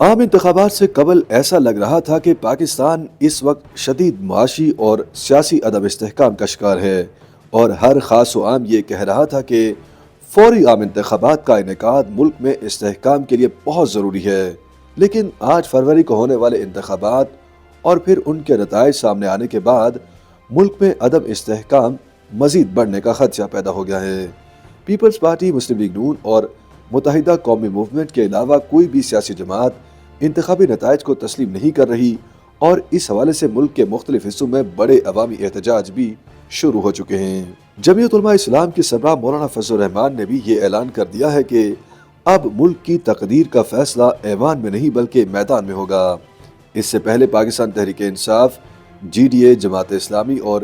عام انتخابات سے قبل ایسا لگ رہا تھا کہ پاکستان اس وقت شدید معاشی اور سیاسی عدم استحکام کا شکار ہے، اور ہر خاص و عام یہ کہہ رہا تھا کہ فوری عام انتخابات کا انعقاد ملک میں استحکام کے لیے بہت ضروری ہے۔ لیکن آج فروری کو ہونے والے انتخابات اور پھر ان کے نتائج سامنے آنے کے بعد ملک میں عدم استحکام مزید بڑھنے کا خدشہ پیدا ہو گیا ہے۔ پیپلز پارٹی، مسلم لیگ نون اور متحدہ قومی موومنٹ کے علاوہ کوئی بھی سیاسی جماعت انتخابی نتائج کو تسلیم نہیں کر رہی، اور اس حوالے سے ملک کے مختلف حصوں میں بڑے عوامی احتجاج بھی شروع ہو چکے ہیں۔ جمعیت علماء اسلام کے سربراہ مولانا فضل الرحمان نے بھی یہ اعلان کر دیا ہے کہ اب ملک کی تقدیر کا فیصلہ ایوان میں نہیں بلکہ میدان میں ہوگا۔ اس سے پہلے Pakistan Tehreek Insaf, G D A, Jamaat Islami اور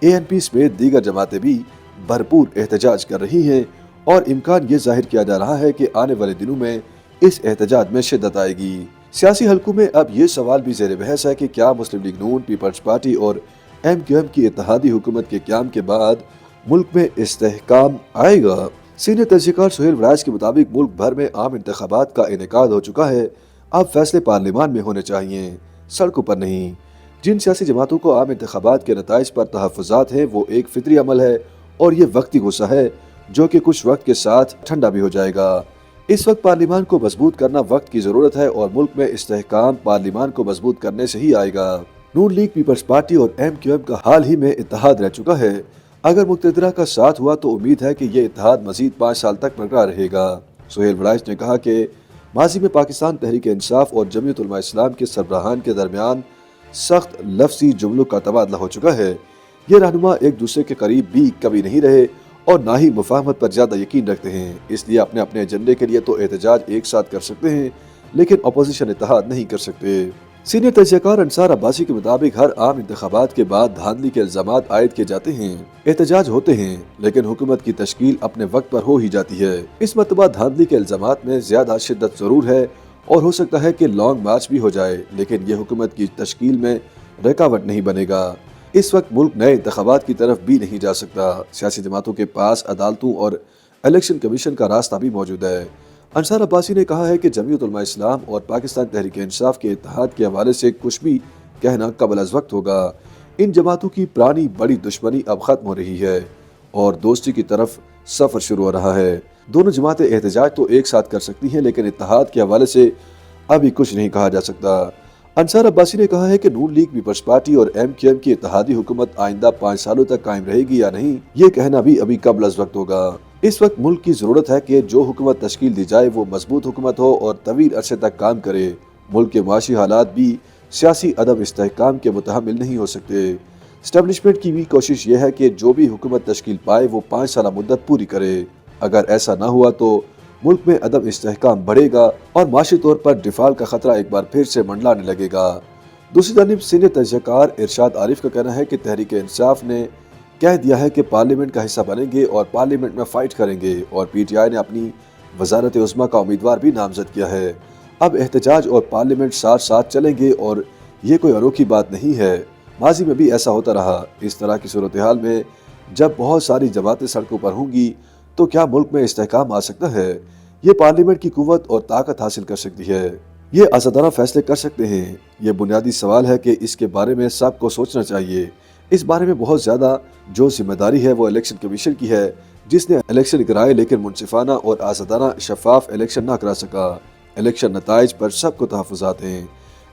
اے این پی سمیت دیگر جماعتیں بھی بھرپور احتجاج کر رہی ہیں، اور امکان یہ ظاہر کیا جا رہا ہے کہ آنے والے دنوں میں اس احتجاج میں شدت آئے گی۔ سیاسی حلقوں میں اب یہ سوال بھی زیر بحث ہے کہ کیا مسلم لیگ نون، پیپلز پارٹی اور ایم کیو ایم کی اتحادی حکومت کے قیام کے بعد ملک میں استحکام آئے گا۔ سینئر تجزیہ کار سہیل وڑائچ کے مطابق ملک بھر میں عام انتخابات کا انعقاد ہو چکا ہے، اب فیصلے پارلیمان میں ہونے چاہیے، سڑکوں پر نہیں۔ جن سیاسی جماعتوں کو عام انتخابات کے نتائج پر تحفظات ہیں وہ ایک فطری عمل ہے، اور یہ وقتی غصہ ہے جو کہ کچھ وقت کے ساتھ ٹھنڈا بھی ہو جائے گا۔ اس وقت پارلیمان کو مضبوط کرنا وقت کی ضرورت ہے، اور ملک میں استحکام پارلیمان کو مضبوط کرنے سے ہی آئے گا۔ نون لیگ، پیپلز پارٹی اور ایم کیو ایم کا حال ہی میں اتحاد رہ چکا ہے۔ اگر مقتدرہ کا ساتھ ہوا تو امید ہے کہ یہ اتحاد مزید 5 سال تک برقرار رہے گا۔ سہیل وڑائچ نے کہا کہ ماضی میں پاکستان تحریک انصاف اور جمعیت علماء اسلام کے سربراہان کے درمیان سخت لفظی جملوں کا تبادلہ ہو چکا ہے۔ یہ رہنما ایک دوسرے کے قریب بھی کبھی نہیں رہے اور نہ ہی مفاہمت پر زیادہ یقین رکھتے ہیں، اس لیے اپنے اپنے ایجنڈے کے لیے تو احتجاج ایک ساتھ کر سکتے ہیں لیکن اپوزیشن اتحاد نہیں کر سکتے۔ سینئر تجزیہ کار انصار عباسی کے مطابق ہر عام انتخابات کے بعد دھاندلی کے الزامات عائد کیے جاتے ہیں، احتجاج ہوتے ہیں، لیکن حکومت کی تشکیل اپنے وقت پر ہو ہی جاتی ہے۔ اس مرتبہ دھاندلی کے الزامات میں زیادہ شدت ضرور ہے، اور ہو سکتا ہے کہ لانگ مارچ بھی ہو جائے، لیکن یہ حکومت کی تشکیل میں رکاوٹ نہیں بنے گا۔ اس وقت ملک نئے انتخابات کی طرف بھی نہیں جا سکتا۔ سیاسی جماعتوں کے پاس عدالتوں اور الیکشن کمیشن کا راستہ بھی موجود ہے۔ انصار عباسی نے کہا ہے کہ جمعیت علماء اسلام اور پاکستان تحریک انصاف کے اتحاد کے حوالے سے کچھ بھی کہنا قبل از وقت ہوگا۔ ان جماعتوں کی پرانی بڑی دشمنی اب ختم ہو رہی ہے اور دوستی کی طرف سفر شروع ہو رہا ہے۔ دونوں جماعتیں احتجاج تو ایک ساتھ کر سکتی ہیں، لیکن اتحاد کے حوالے سے ابھی کچھ نہیں کہا جا سکتا۔ انصار عباسی نے کہا ہے کہ نون لیگ، پیپلز پارٹی اور ایم کیو ایم کی اتحادی حکومت آئندہ 5 سالوں تک قائم رہے گی یا نہیں، یہ کہنا بھی ابھی قبل از وقت ہوگا۔ اس وقت ملک کی ضرورت ہے کہ جو حکومت تشکیل دی جائے وہ مضبوط حکومت ہو اور طویل عرصے تک کام کرے۔ ملک کے معاشی حالات بھی سیاسی عدم استحکام کے متحمل نہیں ہو سکتے۔ اسٹیبلشمنٹ کی بھی کوشش یہ ہے کہ جو بھی حکومت تشکیل پائے وہ 5 سالہ مدت پوری کرے۔ اگر ایسا نہ ہوا تو ملک میں عدم استحکام بڑھے گا اور معاشی طور پر ڈیفالٹ کا خطرہ ایک بار پھر سے منڈلانے لگے گا۔ دوسری جانب سینئر تجزیہ کار ارشاد عارف کا کہنا ہے کہ تحریک انصاف نے کہہ دیا ہے کہ پارلیمنٹ کا حصہ بنیں گے اور پارلیمنٹ میں فائٹ کریں گے، اور پی ٹی آئی نے اپنی وزارت عظمیٰ کا امیدوار بھی نامزد کیا ہے۔ اب احتجاج اور پارلیمنٹ ساتھ ساتھ چلیں گے، اور یہ کوئی انوکھی بات نہیں ہے، ماضی میں بھی ایسا ہوتا رہا۔ اس طرح کی صورتحال میں جب بہت ساری جماعتیں سڑکوں پر ہوں گی تو کیا ملک میں استحکام آ سکتا ہے؟ یہ پارلیمنٹ کی قوت اور طاقت حاصل کر سکتی ہے، یہ آزادانہ فیصلے کر سکتے ہیں۔ یہ بنیادی سوال ہے کہ اس کے بارے میں سب کو سوچنا چاہیے۔ اس بارے میں بہت زیادہ جو ذمہ داری ہے وہ الیکشن کمیشن کی ہے، جس نے الیکشن کرائے لیکن منصفانہ اور آزادانہ شفاف الیکشن نہ کرا سکا۔ الیکشن نتائج پر سب کو تحفظات ہیں۔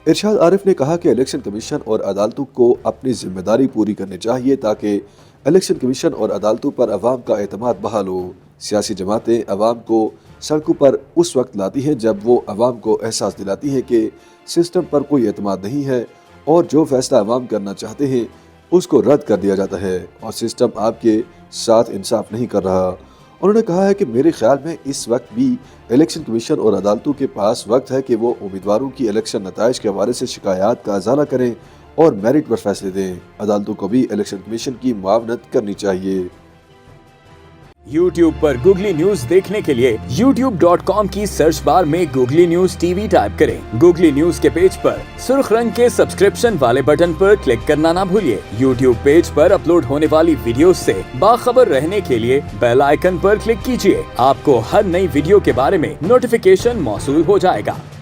ارشاد عارف نے کہا کہ الیکشن کمیشن اور عدالتوں کو اپنی ذمہ داری پوری کرنی چاہیے تاکہ الیکشن کمیشن اور عدالتوں پر عوام کا اعتماد بحال ہو۔ سیاسی جماعتیں عوام کو سڑکوں پر اس وقت لاتی ہیں جب وہ عوام کو احساس دلاتی ہیں کہ سسٹم پر کوئی اعتماد نہیں ہے، اور جو فیصلہ عوام کرنا چاہتے ہیں اس کو رد کر دیا جاتا ہے، اور سسٹم آپ کے ساتھ انصاف نہیں کر رہا۔ انہوں نے کہا ہے کہ میرے خیال میں اس وقت بھی الیکشن کمیشن اور عدالتوں کے پاس وقت ہے کہ وہ امیدواروں کی الیکشن نتائج کے حوالے سے شکایات کا ازالہ کریں اور میرٹ پر فیصلے دیں۔ عدالتوں کو بھی الیکشن کمیشن کی معاونت کرنی چاہیے۔ YouTube پر گوگلی نیوز دیکھنے کے لیے youtube.com کی سرچ بار میں googly news T V type کریں۔ گوگلی نیوز کے پیج پر سرخ رنگ کے سبسکرپشن والے بٹن پر کلک کرنا نہ بھولیے۔ YouTube پیج پر اپلوڈ ہونے والی ویڈیوز سے باخبر رہنے کے لیے بیل آئیکن پر کلک کیجیے۔ آپ کو ہر نئی ویڈیو کے بارے میں نوٹیفیکیشن موصول ہو جائے گا۔